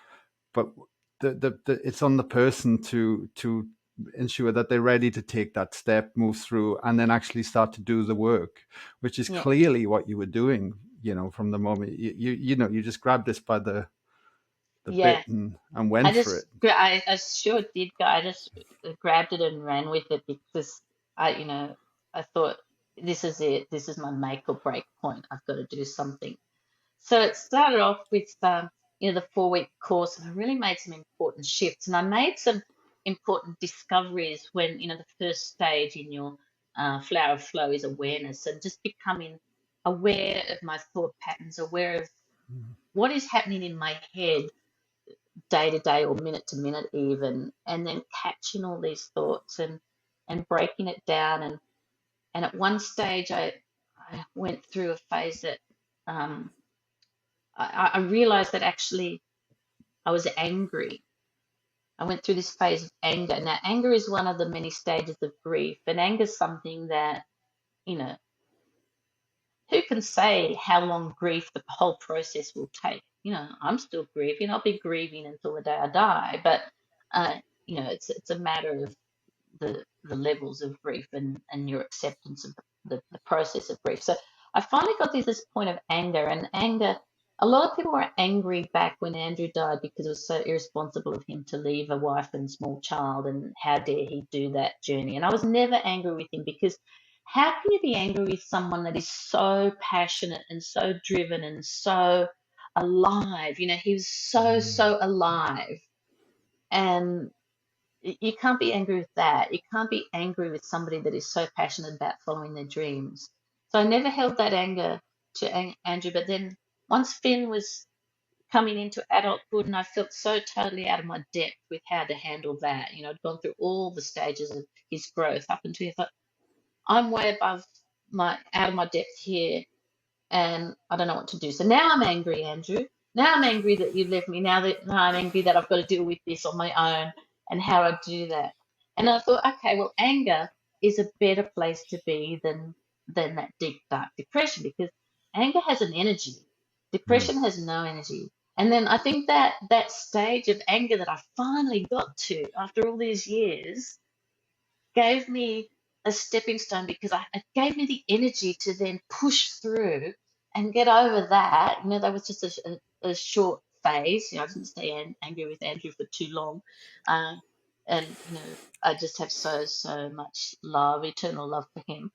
but it's on the person to ensure that they're ready to take that step, move through, and then actually start to do the work, which is yeah, clearly what you were doing, from the moment you just grabbed this by the yeah. bit and went for it. I sure did. I just grabbed it and ran with it because I thought this is it. This is my make or break point. I've got to do something. So it started off with the 4-week course, and I really made some important shifts, and I made some important discoveries when the first stage in your flower of flow is awareness, and just becoming aware of my thought patterns, aware of what is happening in my head day to day or minute to minute even, and then catching all these thoughts and breaking it down. And at one stage I went through a phase that um, I realized that actually I was angry. I went through this phase of anger. Now, anger is one of the many stages of grief, and anger is something that, you know, who can say how long grief the whole process will take? I'm still grieving. I'll be grieving until the day I die. But, uh, it's a matter of the levels of grief and your acceptance of the process of grief. So I finally got to this point of anger, and anger. A lot of people were angry back when Andrew died because it was so irresponsible of him to leave a wife and small child, and how dare he do that journey. And I was never angry with him because how can you be angry with someone that is so passionate and so driven and so alive? He was so alive. And you can't be angry with that. You can't be angry with somebody that is so passionate about following their dreams. So I never held that anger to Andrew. But then once Finn was coming into adulthood, and I felt so totally out of my depth with how to handle that. I'd gone through all the stages of his growth up until I thought, I'm way above out of my depth here, and I don't know what to do. So now I'm angry, Andrew. Now I'm angry that you've left me. Now I'm angry that I've got to deal with this on my own and how I do that. And I thought, okay, well, anger is a better place to be than that deep dark depression, because anger has an energy. Mm. Depression has no energy. And then I think that stage of anger that I finally got to after all these years gave me a stepping stone, because it gave me the energy to then push through and get over that. That was just a short phase. I didn't stay angry with Andrew for too long. Uh, and, I just have so much love, eternal love for him.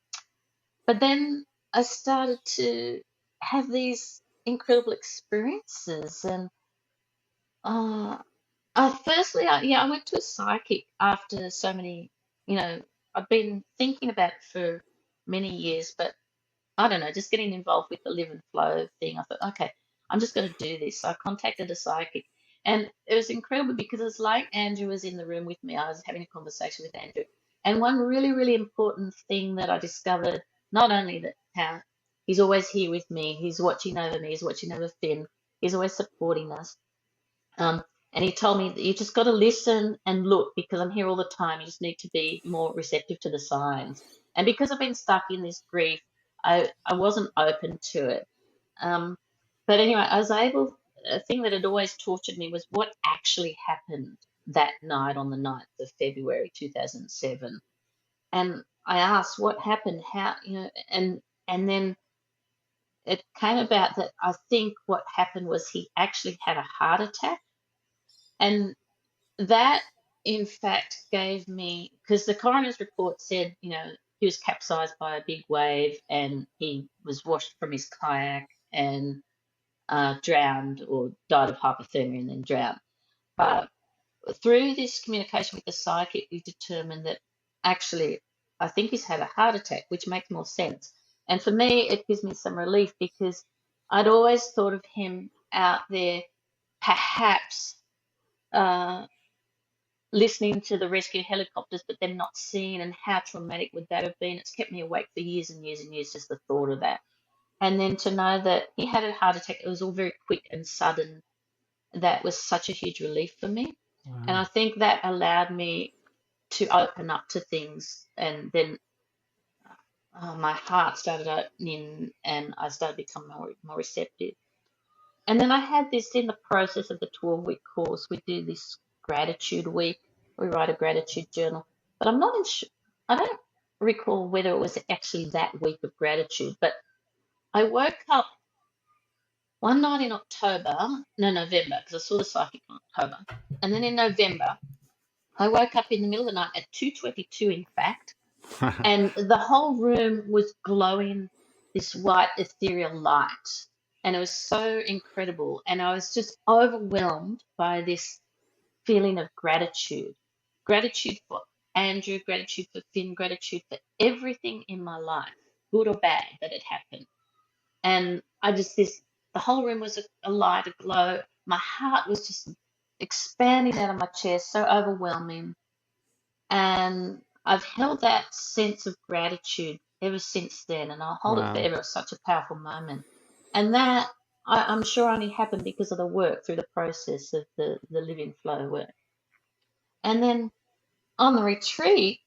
But then I started to have these incredible experiences. And uh, firstly, I went to a psychic after so many, you know, I've been thinking about it for many years, but I don't know, just getting involved with the live and flow thing. I thought, okay, I'm just going to do this. So I contacted a psychic, and it was incredible because it was like Andrew was in the room with me. I was having a conversation with Andrew. And one really, really important thing that I discovered, not only that how he's always here with me, he's watching over me, he's watching over Finn, he's always supporting us. Um, And he told me that you just got to listen and look because I'm here all the time. You just need to be more receptive to the signs. And because I've been stuck in this grief, I wasn't open to it. Um, but anyway, I was able, a thing that had always tortured me was what actually happened that night on the 9th of February 2007. And I asked what happened, how, and then it came about that I think what happened was he actually had a heart attack. And that, in fact, gave me, because the coroner's report said, he was capsized by a big wave and he was washed from his kayak and drowned or died of hypothermia and then drowned. But through this communication with the psychic, we determined that actually, I think he's had a heart attack, which makes more sense. And for me, it gives me some relief because I'd always thought of him out there, perhaps uh, listening to the rescue helicopters, but then not seeing, and how traumatic would that have been? It's kept me awake for years and years and years, just the thought of that. And then to know that he had a heart attack, it was all very quick and sudden. That was such a huge relief for me. And I Wow. think that allowed me to open up to things. And then my heart started opening and I started becoming more receptive. And then I had this in the process of the 12-week course. We do this gratitude week. We write a gratitude journal. But I don't recall whether it was actually that week of gratitude. But I woke up one night in November, because I saw the psychic in October. And then in November, I woke up in the middle of the night at 2:22, in fact, and the whole room was glowing this white ethereal light. And it was so incredible. And I was just overwhelmed by this feeling of gratitude. Gratitude for Andrew, gratitude for Finn, gratitude for everything in my life, good or bad, that had happened. And the whole room was a light, a glow. My heart was just expanding out of my chest, so overwhelming. And I've held that sense of gratitude ever since then, and I'll hold it Wow. forever. It's such a powerful moment. And that, I'm sure, only happened because of the work through the process of the living flow work. And then on the retreat,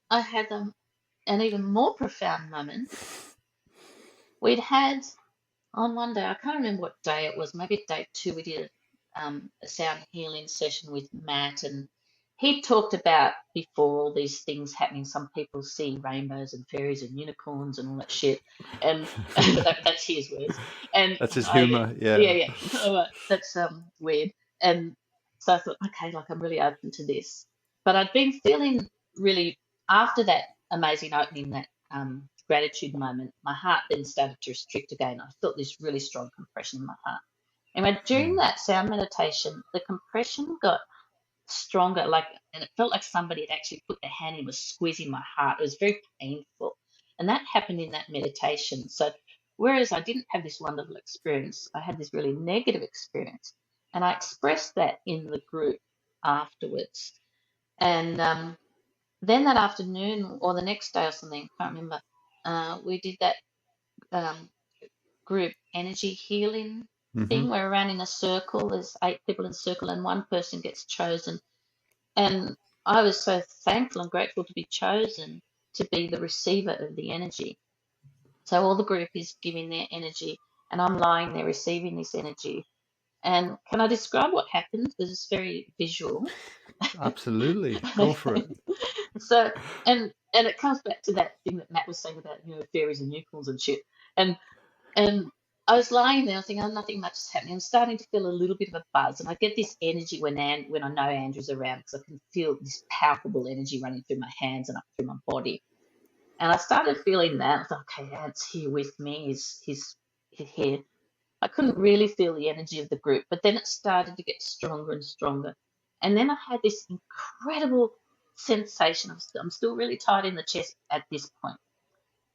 I had an even more profound moment. We'd had on one day, I can't remember what day it was, maybe day two, we did a sound healing session with Matt, and he talked about before all these things happening, some people see rainbows and fairies and unicorns and all that shit, and that's his words. And That's his I, humor. Yeah. yeah, yeah, that's weird. And so I thought, okay, like I'm really open to this. But I'd been feeling really, after that amazing opening, that gratitude moment, my heart then started to restrict again. I felt this really strong compression in my heart. And during that sound meditation, the compression got stronger, and it felt like somebody had actually put their hand in, was squeezing my heart. It was very painful. And that happened in that meditation. So whereas I didn't have this wonderful experience, I had this really negative experience. And I expressed that in the group afterwards. And then that afternoon or the next day or something, I can't remember, we did that um, group energy healing Hmm. thing. We're around in a circle. There's 8 people in a circle, and one person gets chosen. And I was so thankful and grateful to be chosen to be the receiver of the energy. So all the group is giving their energy, and I'm lying there receiving this energy. And can I describe what happened? Because it's very visual. Absolutely. Go for Okay. it. So, and it comes back to that thing that Matt was saying about fairies and unicorns and shit. And I was lying there thinking, oh, nothing much is happening. I'm starting to feel a little bit of a buzz, and I get this energy when I know Andrew's around because I can feel this palpable energy running through my hands and up through my body. And I started feeling that. I thought, okay, Ant's here with me. He's here. I couldn't really feel the energy of the group, but then it started to get stronger and stronger. And then I had this incredible sensation. I'm still really tight in the chest at this point.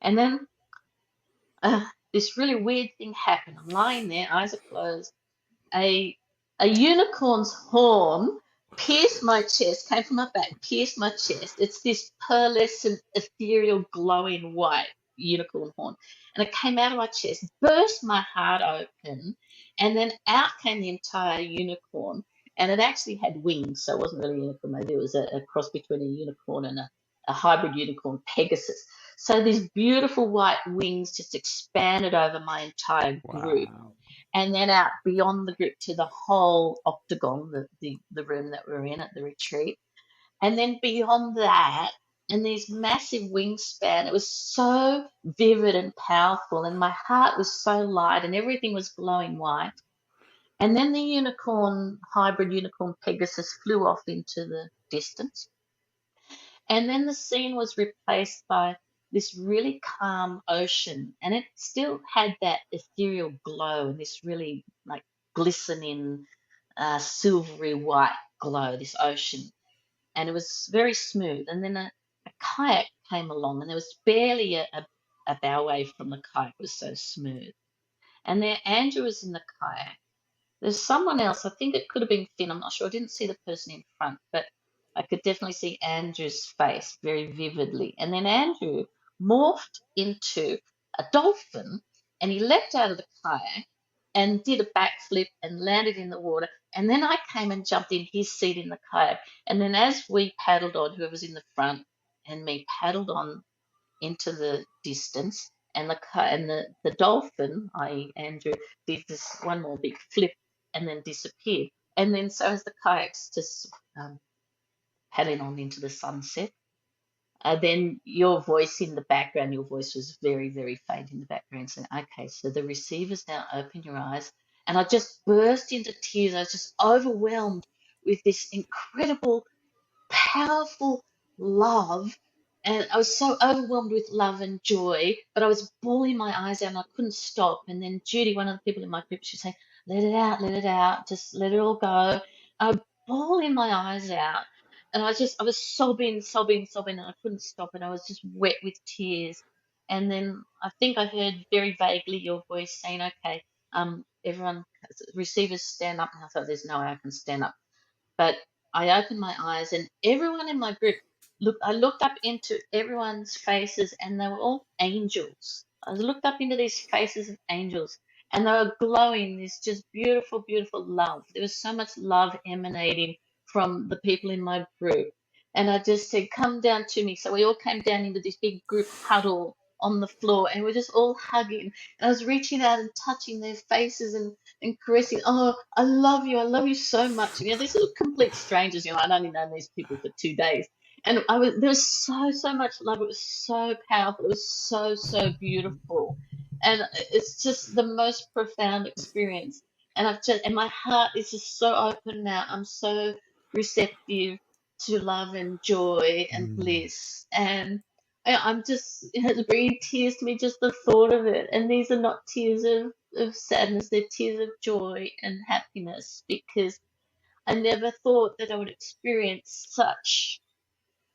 And then this really weird thing happened. I'm lying there, eyes are closed. A a unicorn's horn pierced my chest, came from my back, pierced my chest. It's this pearlescent, ethereal, glowing white unicorn horn. And it came out of my chest, burst my heart open, and then out came the entire unicorn. and it actually had wings, so it wasn't really a unicorn. Maybe it was a cross between a unicorn and a hybrid unicorn, Pegasus. So these beautiful white wings just expanded over my entire group, Wow. and then out beyond the group to the whole octagon, the room that we were in at the retreat. And then beyond that, and these massive wingspan, it was so vivid and powerful, and my heart was so light, and everything was glowing white. And then the unicorn, hybrid unicorn Pegasus, flew off into the distance. And then the scene was replaced by this really calm ocean, and it still had that ethereal glow and this really like glistening, silvery white glow, this ocean. And it was very smooth. And then a kayak came along, and there was barely a bow wave from the kayak, it was so smooth. And there Andrew was in the kayak. There's someone else, I think it could have been Finn, I'm not sure. I didn't see the person in front, but I could definitely see Andrew's face very vividly. And then Andrew morphed into a dolphin, and he leapt out of the kayak and did a backflip and landed in the water. And then I came and jumped in his seat in the kayak. And then as we paddled on, whoever's in the front and me paddled on into the distance, and the dolphin, i.e. Andrew, did this one more big flip and then disappeared. And then so as the kayaks just paddling on into the sunset. Then your voice in the background, your voice was very, very faint in the background, saying, okay, so the receivers now, open your eyes. And I just burst into tears. I was just overwhelmed with this incredible powerful love. And I was so overwhelmed with love and joy, but I was bawling my eyes out and I couldn't stop. And then Judy, one of the people in my group, she'd say, let it out, just let it all go. I was bawling my eyes out. And I was sobbing, sobbing, sobbing, and I couldn't stop. And I was just wet with tears. And then I think I heard very vaguely your voice saying, okay, everyone, receivers stand up. And I thought, there's no way I can stand up. But I opened my eyes, and everyone in my group I looked up into everyone's faces, and they were all angels. I looked up into these faces of angels, and they were glowing this just beautiful, beautiful love. There was so much love emanating from the people in my group. And I just said, come down to me. So we all came down into this big group huddle on the floor, and we're just all hugging. And I was reaching out and touching their faces and caressing. Oh, I love you so much. You know, these are complete strangers. You know, I'd only known these people for 2 days, and there was so much love. It was so powerful. It was so beautiful, and it's just the most profound experience. And and my heart is just so open now. I'm so receptive to love and joy and Mm. bliss, and I'm just, it has bringing tears to me just the thought of it. And these are not tears of sadness, they're tears of joy and happiness, because I never thought that I would experience such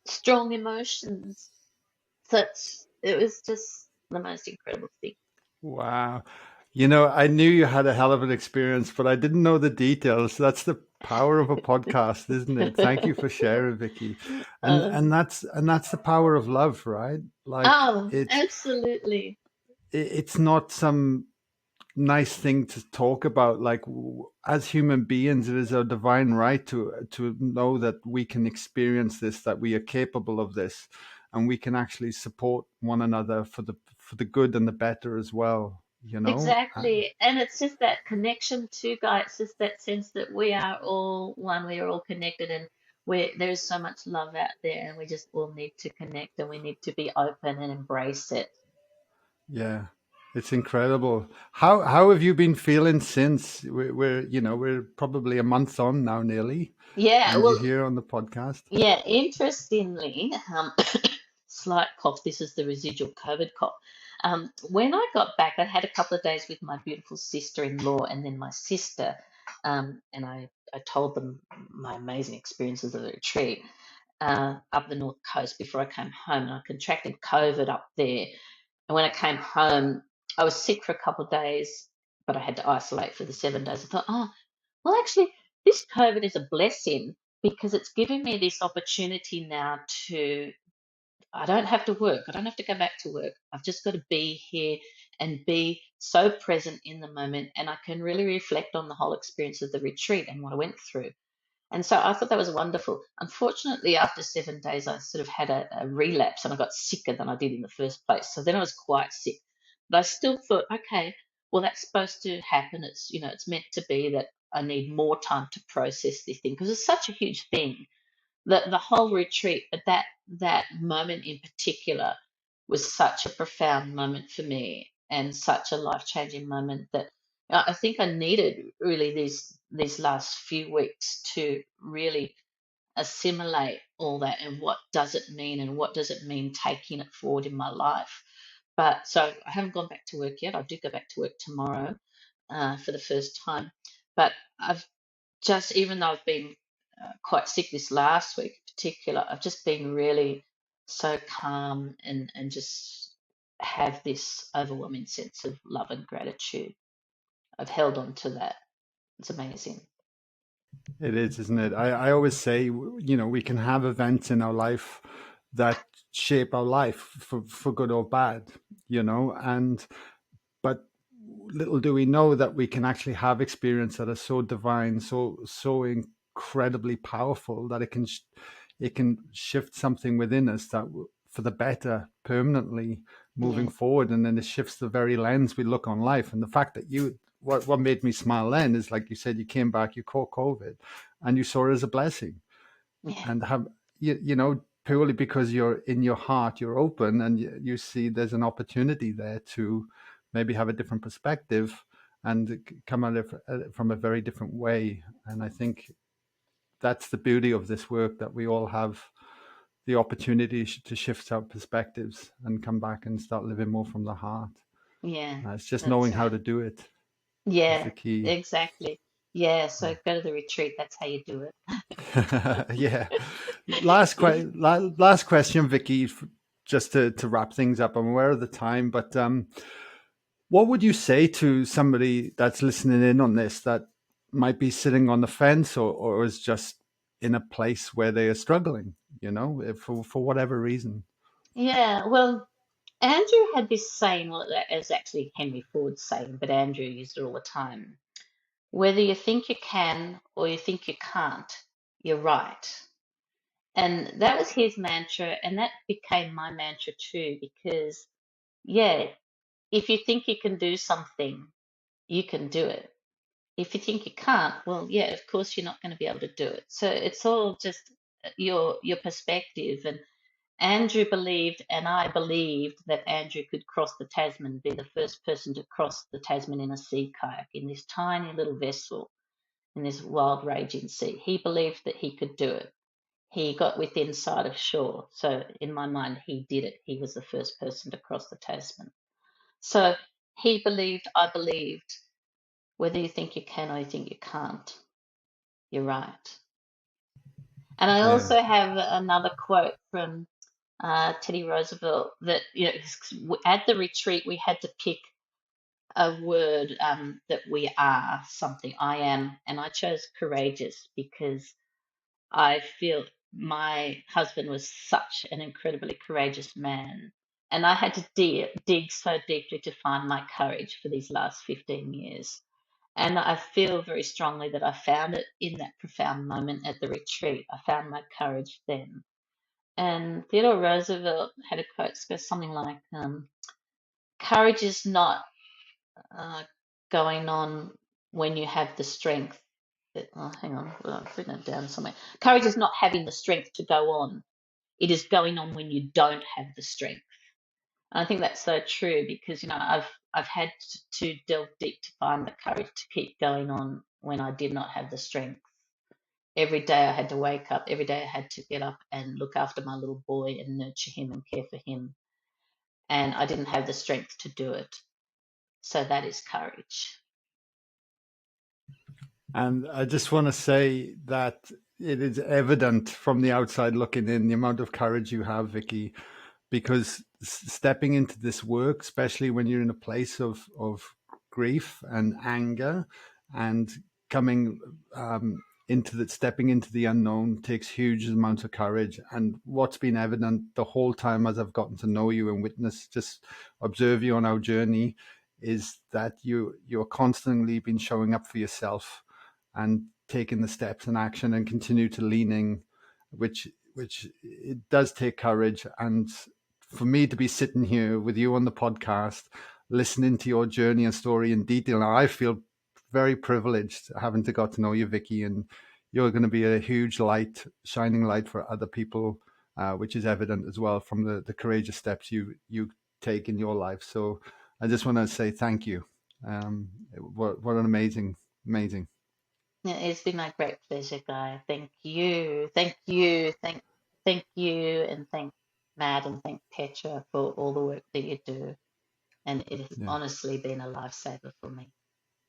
strong emotions. It was just the most incredible thing. Wow. You know, I knew you had a hell of an experience, but I didn't know the details. That's the power of a podcast, isn't it? Thank you for sharing, Vicky. And uh, that's the power of love, right? Like oh, absolutely. it's not some nice thing to talk about. Like as human beings, it is our divine right to know that we can experience this, that we are capable of this, and we can actually support one another for the good and the better as well. You know. Exactly. And it's just that connection too, guys. It's just that sense that we are all one, we are all connected, and there's so much love out there, and we just all need to connect, and we need to be open and embrace it. Yeah, it's incredible. How have you been feeling since we're probably a month on now, nearly, Yeah, and you're well, here on the podcast. yeah, interestingly, slight cough, this is the residual COVID cough. When I got back, I had a couple of days with my beautiful sister-in-law and then my sister, and I told them my amazing experiences of the retreat up the north coast before I came home, and I contracted COVID up there. And when I came home, I was sick for a couple of days, but I had to isolate for the 7 days. I thought, oh, well, actually, this COVID is a blessing because it's giving me this opportunity now I don't have to work. I don't have to go back to work. I've just got to be here and be so present in the moment. And I can really reflect on the whole experience of the retreat and what I went through. And so I thought that was wonderful. Unfortunately, after 7 days, I sort of had a relapse and I got sicker than I did in the first place. So then I was quite sick. But I still thought, okay, well, that's supposed to happen. It's, it's meant to be that I need more time to process this thing because it's such a huge thing. The whole retreat, but that moment in particular was such a profound moment for me and such a life-changing moment that I think I needed really these last few weeks to really assimilate all that and what does it mean and what does it mean taking it forward in my life. But so I haven't gone back to work yet. I do go back to work tomorrow for the first time. But I've just, even though I've been quite sick this last week in particular, I've just been really so calm and just have this overwhelming sense of love and gratitude. I've held on to that. It's amazing. It is, isn't it? I always say, we can have events in our life that shape our life for good or bad, and but little do we know that we can actually have experience that are so divine, so incredibly powerful that it can shift something within us that for the better permanently moving Yeah, forward, and then it shifts the very lens we look on life. And the fact that what made me smile then is, like you said, you came back, you caught COVID, and you saw it as a blessing, yeah, and have purely because you're in your heart, you're open, and you see there's an opportunity there to maybe have a different perspective and come at it from a very different way. And I think that's the beauty of this work, that we all have the opportunity to shift our perspectives and come back and start living more from the heart. yeah. It's just That's knowing how right. to do it is Yeah, the key. exactly. Yeah, Yeah. so go to the retreat. That's how you do Yeah. it. Last question, Vicky, just to wrap things up. I'm aware of the time, but what would you say to somebody that's listening in on this that might be sitting on the fence, or is just in a place where they are struggling, for whatever reason? Yeah, well, Andrew had this saying, well, that is actually Henry Ford's saying, but Andrew used it all the time. Whether you think you can or you think you can't, you're right. And that was his mantra, and that became my mantra too, because, yeah, if you think you can do something, you can do it. If you think you can't, well, yeah, of course you're not going to be able to do it. So it's all just your perspective. And Andrew believed, and I believed that Andrew could cross the Tasman, be the first person to cross the Tasman in a sea kayak in this tiny little vessel in this wild raging sea. He believed that he could do it. He got within sight of shore. So in my mind, he did it. He was the first person to cross the Tasman. So he believed, I believed. Whether you think you can or you think you can't, you're right. And I Yeah. also have another quote from Teddy Roosevelt that, at the retreat we had to pick a word that we are something. I am, and I chose courageous because I feel my husband was such an incredibly courageous man. And I had to dig so deeply to find my courage for these last 15 years. And I feel very strongly that I found it in that profound moment at the retreat. I found my courage then. And Theodore Roosevelt had a quote that goes something like, courage is not uh, going on when you have the strength. Oh, hang on, well, I've written it down somewhere. Courage is not having the strength to go on. It is going on when you don't have the strength. And I think that's so true because I've had to delve deep to find the courage to keep going on when I did not have the strength. Every day I had to wake up. Every day I had to get up and look after my little boy and nurture him and care for him. And I didn't have the strength to do it. So that is courage. And I just want to say that it is evident from the outside looking in the amount of courage you have, Vicky, because stepping into this work, especially when you're in a place of grief and anger, and coming stepping into the unknown takes huge amounts of courage. And what's been evident the whole time as I've gotten to know you and witness, just observe you on our journey, is that you're constantly been showing up for yourself and taking the steps and action and continue to leaning, which it does take courage. And for me to be sitting here with you on the podcast, listening to your journey and story in detail, now I feel very privileged having to got to know you, Vicki, and you're going to be a huge light, shining light for other people, which is evident as well from the courageous steps you take in your life. So I just want to say thank you. What an amazing. Yeah, it's been my great pleasure, Guy. Thank you, and thank Matt and thank Petra for all the work that you do. And it has Yeah, honestly been a lifesaver for me.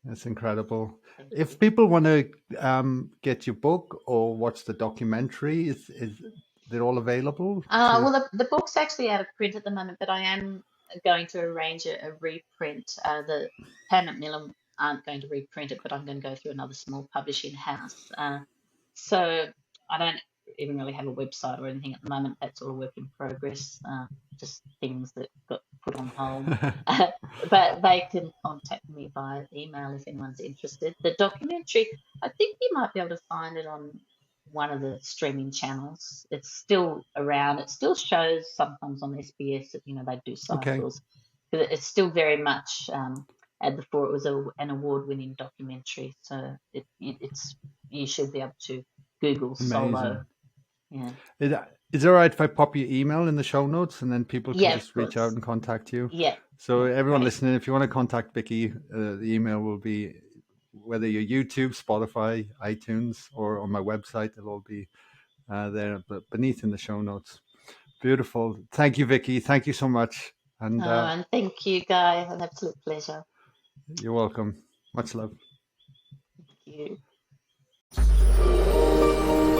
that's incredible. Thank If you. people want to get your book or watch the documentary, is they're all available to? Well, the book's actually out of print at the moment, but I am going to arrange a reprint. The Pan Macmillan aren't going to reprint it, but I'm going to go through another small publishing house. So I don't even really have a website or anything at the moment. That's all a work in progress, just things that got put on hold. But they can contact me via email if anyone's interested. The documentary, I think you might be able to find it on one of the streaming channels. It's still around. It still shows sometimes on SBS. You know, they do Okay, cycles, but it's still very much at the fore. It was an award-winning documentary, so it's you should be able to Google solo. amazing. Yeah, Is it all right if I pop your email in the show notes and then people can yeah, of just reach out course. and contact you? Yeah, So yeah, everyone great. listening, if you want to contact Vicki, the email will be whether you're YouTube, Spotify, iTunes, or on my website. It'll all be there, but beneath in the show notes. Beautiful. Thank you, Vicki. Thank you so much. And And thank you, Guy. An absolute pleasure. you're welcome. Much love. Thank you.